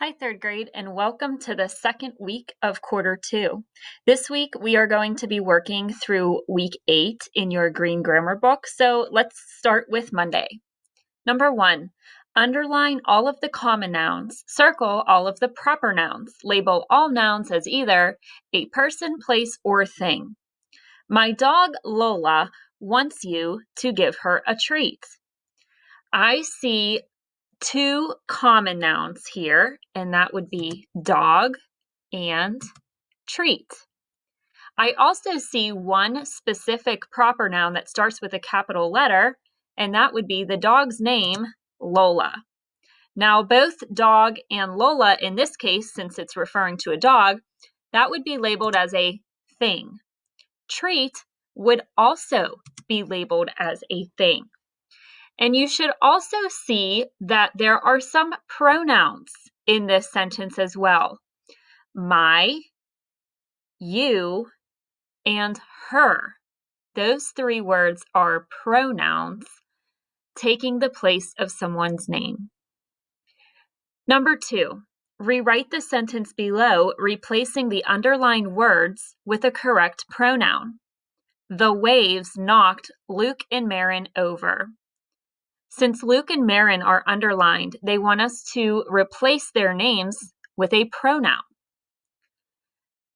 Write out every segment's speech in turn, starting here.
Hi, third grade, and welcome to the second week of quarter 2. This week, we are going to be working through week 8 in your green grammar book, so let's start with Monday. Number 1, underline all of the common nouns, circle all of the proper nouns, label all nouns as either a person, place, or thing. My dog Lola wants you to give her a treat. I see 2 common nouns here, and that would be dog and treat. I also see one specific proper noun that starts with a capital letter, and that would be the dog's name, Lola. Now, both dog and Lola in this case, since it's referring to a dog, that would be labeled as a thing. Treat would also be labeled as a thing. And you should also see that there are some pronouns in this sentence as well. My, you, and her. Those 3 words are pronouns taking the place of someone's name. Number 2, rewrite the sentence below, replacing the underlined words with a correct pronoun. The waves knocked Luke and Marin over. Since Luke and Marin are underlined, they want us to replace their names with a pronoun.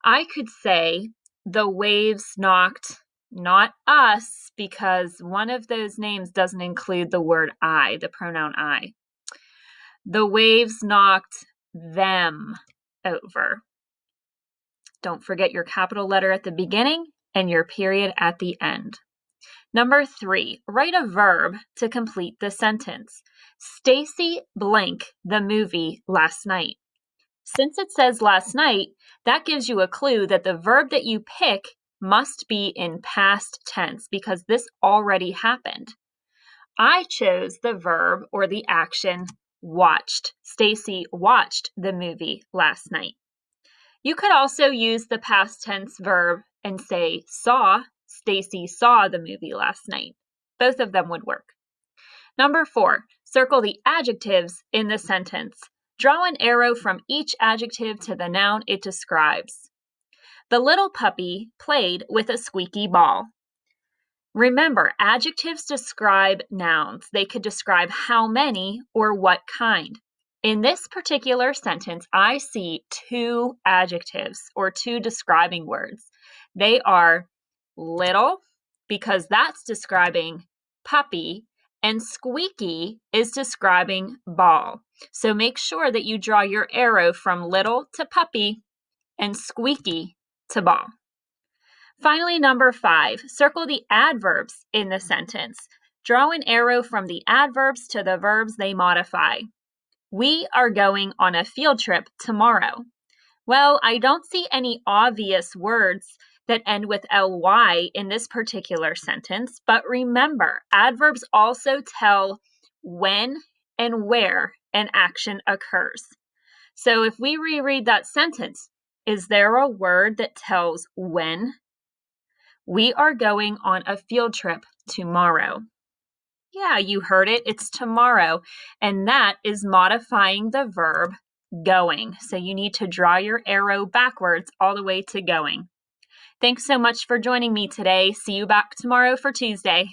I could say the waves knocked, not us, because one of those names doesn't include the word I, the pronoun I. The waves knocked them over. Don't forget your capital letter at the beginning and your period at the end. Number 3, write a verb to complete the sentence. Stacy blank the movie last night. Since it says last night, that gives you a clue that the verb that you pick must be in past tense because this already happened. I chose the verb or the action watched. Stacy watched the movie last night. You could also use the past tense verb and say saw. Stacy saw the movie last night. Both of them would work. Number 4, circle the adjectives in the sentence. Draw an arrow from each adjective to the noun it describes. The little puppy played with a squeaky ball. Remember, adjectives describe nouns. They could describe how many or what kind. In this particular sentence, I see 2 adjectives or 2 describing words. They are little, because that's describing puppy, and squeaky is describing ball. So make sure that you draw your arrow from little to puppy and squeaky to ball. Finally, number 5, circle the adverbs in the sentence. Draw an arrow from the adverbs to the verbs they modify. We are going on a field trip tomorrow. Well, I don't see any obvious words that end with ly in this particular sentence, but remember, adverbs also tell when and where an action occurs. So if we reread that sentence, is there a word that tells when? We are going on a field trip tomorrow. Yeah, you heard it. It's tomorrow. And that is modifying the verb going. So you need to draw your arrow backwards all the way to going. Thanks so much for joining me today. See you back tomorrow for Tuesday.